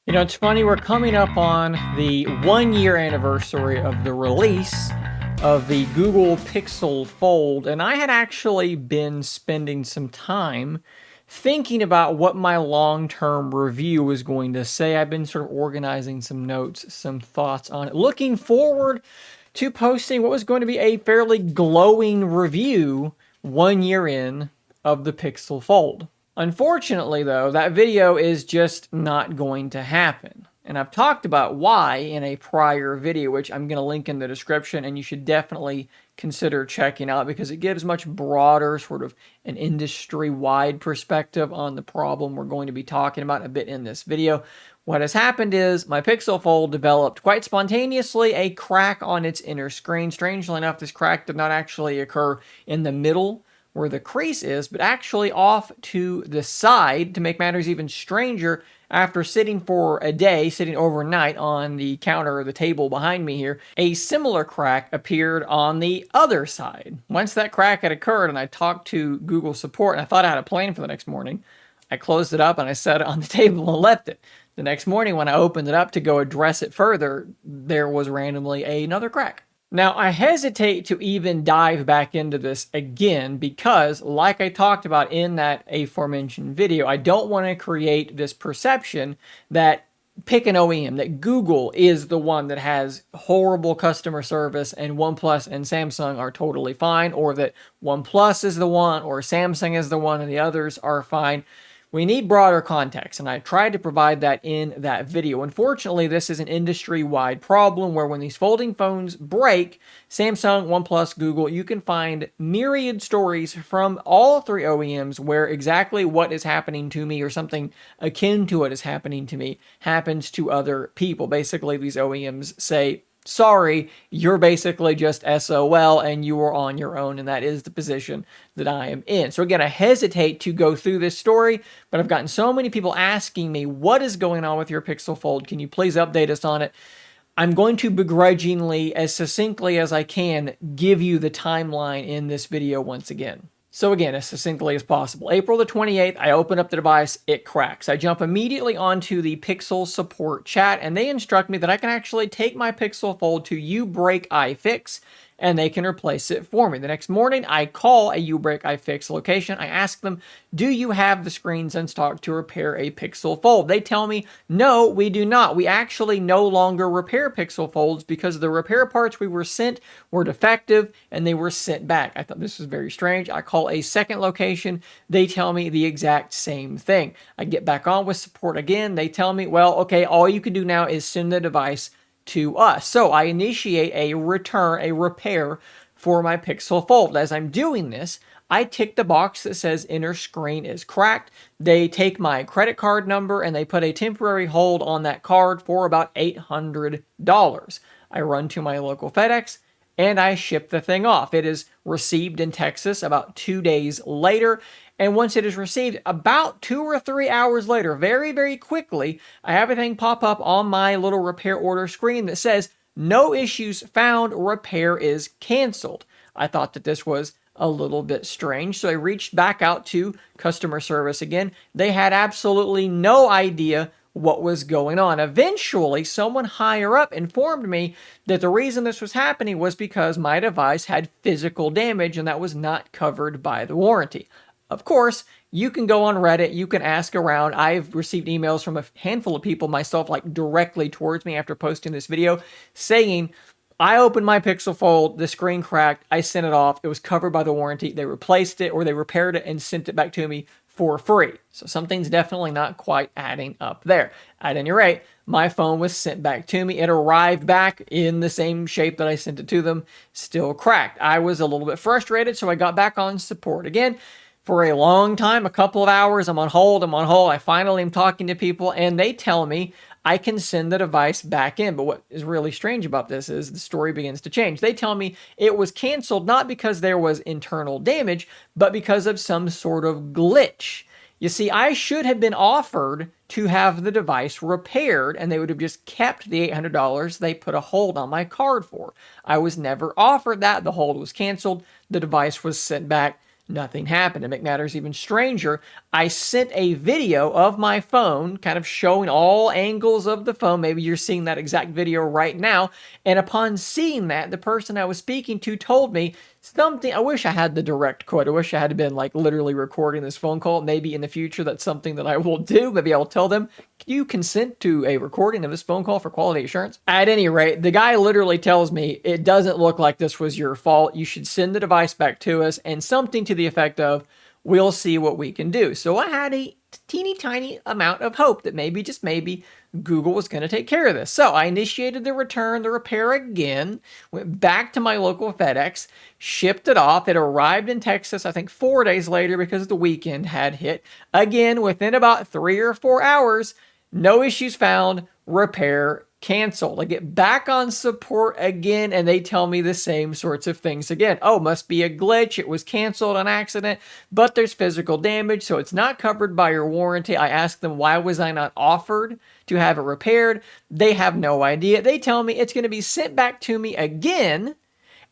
You know, it's funny, we're coming up on the 1 year anniversary of the release of the Google Pixel Fold, and I had actually been spending some time thinking about what my long-term review was going to say. I've been sort of organizing some notes, some thoughts on it, looking forward to posting what was going to be a fairly glowing review 1 year in of the Pixel Fold. Unfortunately, though, that video is just not going to happen. And I've talked about why in a prior video, which I'm going to link in the description, and you should definitely consider checking out because it gives much broader, sort of an industry-wide perspective on the problem we're going to be talking about a bit in this video. What has happened is my Pixel Fold developed quite spontaneously a crack on its inner screen. Strangely enough, this crack did not actually occur in the middle where the crease is, but actually off to the side. To make matters even stranger, after sitting for a day, sitting overnight on the counter or the table behind me here, a similar crack appeared on the other side. Once that crack had occurred and I talked to Google support and I thought I had a plan for the next morning, I closed it up and I set it on the table and left it. The next morning when I opened it up to go address it further, there was randomly another crack. Now, I hesitate to even dive back into this again because, like I talked about in that aforementioned video, I don't want to create this perception that pick an OEM, that Google is the one that has horrible customer service and OnePlus and Samsung are totally fine, or that OnePlus is the one or Samsung is the one and the others are fine. We need broader context, and I tried to provide that in that video. Unfortunately, this is an industry-wide problem where when these folding phones break, Samsung, OnePlus, Google, you can find myriad stories from all three OEMs where exactly what is happening to me or something akin to what is happening to me happens to other people. Basically, these OEMs say, sorry, you're basically just SOL and you are on your own, and that is the position that I am in. So again, I hesitate to go through this story, but I've gotten so many people asking me, what is going on with your Pixel Fold? Can you please update us on it? I'm going to begrudgingly, as succinctly as I can, give you the timeline in this video once again. So again, as succinctly as possible, April the 28th, I open up the device, it cracks. I jump immediately onto the Pixel support chat, and they instruct me that I can actually take my Pixel Fold to uBreak iFix, and they can replace it for me. The next morning, I call a uBreak iFix location. I ask them, do you have the screens in stock to repair a Pixel Fold? They tell me, no, we do not. We actually no longer repair Pixel Folds because the repair parts we were sent were defective and they were sent back. I thought this was very strange. I call a second location. They tell me the exact same thing. I get back on with support again. They tell me, well, okay, all you can do now is send the device to us. So I initiate a return, a repair for my Pixel Fold. As I'm doing this, I tick the box that says inner screen is cracked. They take my credit card number and they put a temporary hold on that card for about $800. I run to my local FedEx and I ship the thing off. It is received in Texas about 2 days later. And once it is received, about 2 or 3 hours later, very, very quickly, I have a thing pop up on my little repair order screen that says, no issues found, repair is canceled. I thought that this was a little bit strange, so I reached back out to customer service again. They had absolutely no idea what was going on. Eventually, someone higher up informed me that the reason this was happening was because my device had physical damage and that was not covered by the warranty. Of course, you can go on Reddit, you can ask around. I've received emails from a handful of people myself, like directly towards me after posting this video, saying, I opened my Pixel Fold, the screen cracked, I sent it off, it was covered by the warranty, they replaced it or they repaired it and sent it back to me for free. So something's definitely not quite adding up there. At any rate, my phone was sent back to me. It arrived back in the same shape that I sent it to them, still cracked. I was a little bit frustrated, so I got back on support again. For a long time, a couple of hours, I'm on hold. I finally am talking to people, and they tell me I can send the device back in. But what is really strange about this is the story begins to change. They tell me it was canceled not because there was internal damage, but because of some sort of glitch. You see, I should have been offered to have the device repaired, and they would have just kept the $800 they put a hold on my card for. I was never offered that. The hold was canceled. The device was sent back. Nothing happened. To make matters even stranger, I sent a video of my phone, kind of showing all angles of the phone. Maybe you're seeing that exact video right now. And upon seeing that, the person I was speaking to told me something. I wish I had the direct quote. I wish I had been like literally recording this phone call. Maybe in the future, that's something that I will do. Maybe I'll tell them, can you consent to a recording of this phone call for quality assurance? At any rate, the guy literally tells me, it doesn't look like this was your fault. You should send the device back to us, and something to the effect of, we'll see what we can do. So I had a teeny tiny amount of hope that maybe, just maybe, Google was going to take care of this. So I initiated the return, the repair again, went back to my local FedEx, shipped it off. It arrived in Texas, I think 4 days later, because the weekend had hit. Again, within about 3 or 4 hours, no issues found, repair canceled. I get back on support again, and they tell me the same sorts of things again. Oh, must be a glitch. It was canceled on accident, but there's physical damage, so it's not covered by your warranty. I ask them, why was I not offered to have it repaired? They have no idea. They tell me it's going to be sent back to me again,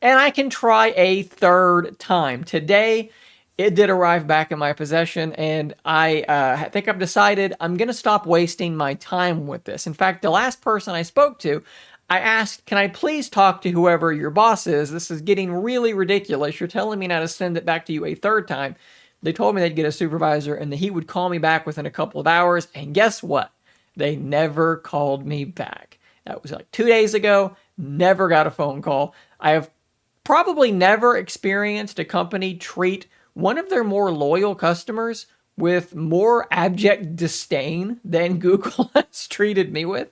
and I can try a third time. Today, it did arrive back in my possession, and I think I've decided I'm going to stop wasting my time with this. In fact, the last person I spoke to, I asked, can I please talk to whoever your boss is? This is getting really ridiculous. You're telling me now to send it back to you a third time. They told me they'd get a supervisor and that he would call me back within a couple of hours, and guess what? They never called me back. That was like 2 days ago, never got a phone call. I have probably never experienced a company treat one of their more loyal customers with more abject disdain than Google has treated me with.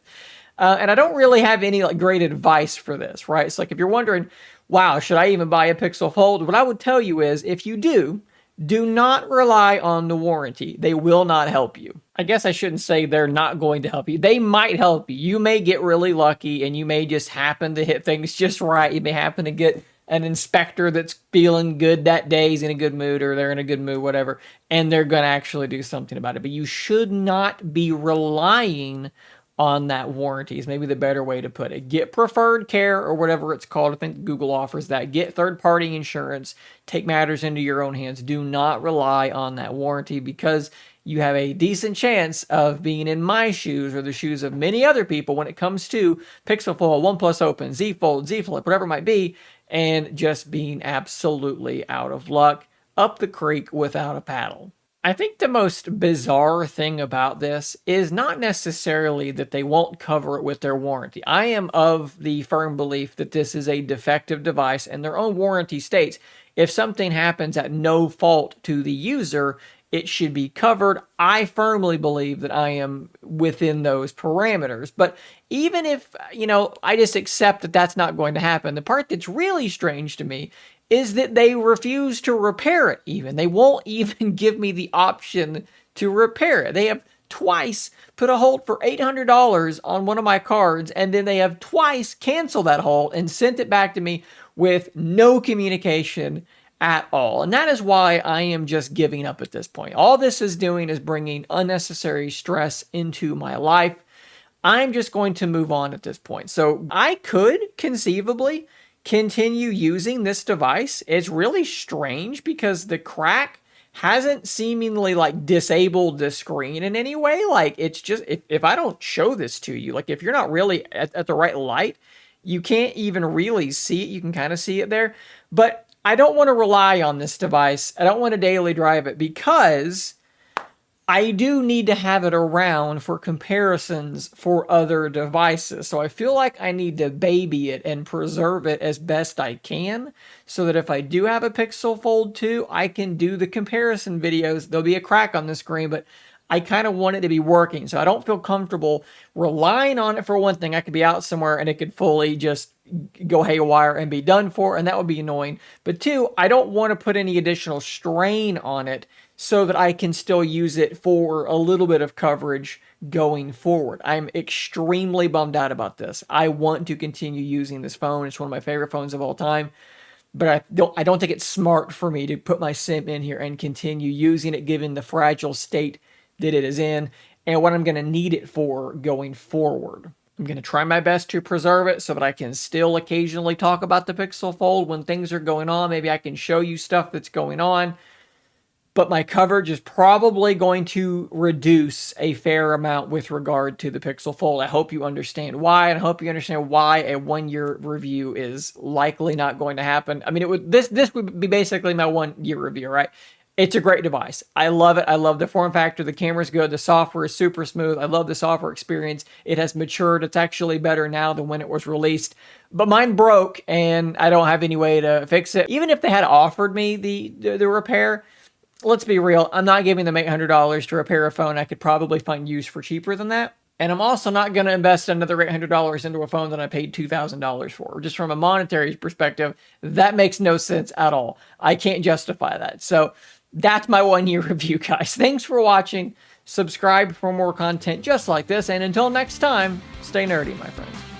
And I don't really have any like great advice for this, right? It's like if you're wondering, wow, should I even buy a Pixel Fold? What I would tell you is if you do not rely on the warranty. They will not help you. I guess I shouldn't say they're not going to help you. They might help you. You may get really lucky and you may just happen to hit things just right. You may happen to get an inspector that's feeling good that day, he's in a good mood, or they're in a good mood, whatever, and they're going to actually do something about it. But you should not be relying on that warranty is maybe the better way to put it. Get preferred care or whatever it's called. I think Google offers that. Get third-party insurance. Take matters into your own hands. Do not rely on that warranty because you have a decent chance of being in my shoes or the shoes of many other people when it comes to Pixel Fold, OnePlus Open, Z Fold, Z Flip, whatever it might be, and just being absolutely out of luck, up the creek without a paddle. I think the most bizarre thing about this is not necessarily that they won't cover it with their warranty. I am of the firm belief that this is a defective device, and their own warranty states if something happens at no fault to the user, it should be covered. I firmly believe that I am within those parameters. But even if, I just accept that that's not going to happen, the part that's really strange to me is that they refuse to repair it even. They won't even give me the option to repair it. They have twice put a hold for $800 on one of my cards, and then they have twice canceled that hold and sent it back to me with no communication at all. And that is why I am just giving up at this point. All this is doing is bringing unnecessary stress into my life. I'm just going to move on at this point. So I could conceivably continue using this device. It's really strange because the crack hasn't seemingly like disabled the screen in any way. Like it's just, if I don't show this to you, like if you're not really at the right light, you can't even really see it. You can kind of see it there, but I don't want to rely on this device. I don't want to daily drive it because I do need to have it around for comparisons for other devices. So I feel like I need to baby it and preserve it as best I can so that if I do have a Pixel Fold 2, I can do the comparison videos. There'll be a crack on the screen, but I kind of want it to be working. So I don't feel comfortable relying on it for one thing. I could be out somewhere and it could fully just go haywire and be done for, and that would be annoying. But two, I don't want to put any additional strain on it so that I can still use it for a little bit of coverage going forward. I'm extremely bummed out about this. I want to continue using this phone. It's one of my favorite phones of all time. But I don't think it's smart for me to put my SIM in here and continue using it given the fragile state that it is in and what I'm going to need it for going forward. I'm going to try my best to preserve it so that I can still occasionally talk about the Pixel Fold when things are going on. Maybe I can show you stuff that's going on. but my coverage is probably going to reduce a fair amount with regard to the Pixel Fold. I hope you understand why, and I hope you understand why a 1-year review is likely not going to happen. I mean, this would be basically my 1-year review, right? It's a great device. I love it. I love the form factor. The camera's good. The software is super smooth. I love the software experience. It has matured. It's actually better now than when it was released. But mine broke, and I don't have any way to fix it. Even if they had offered me the repair, let's be real, I'm not giving them $800 to repair a phone I could probably find used for cheaper than that. And I'm also not going to invest another $800 into a phone that I paid $2,000 for. Just from a monetary perspective, that makes no sense at all. I can't justify that. So that's my 1-year review, guys. Thanks for watching. Subscribe for more content just like this. And until next time, stay nerdy, my friends.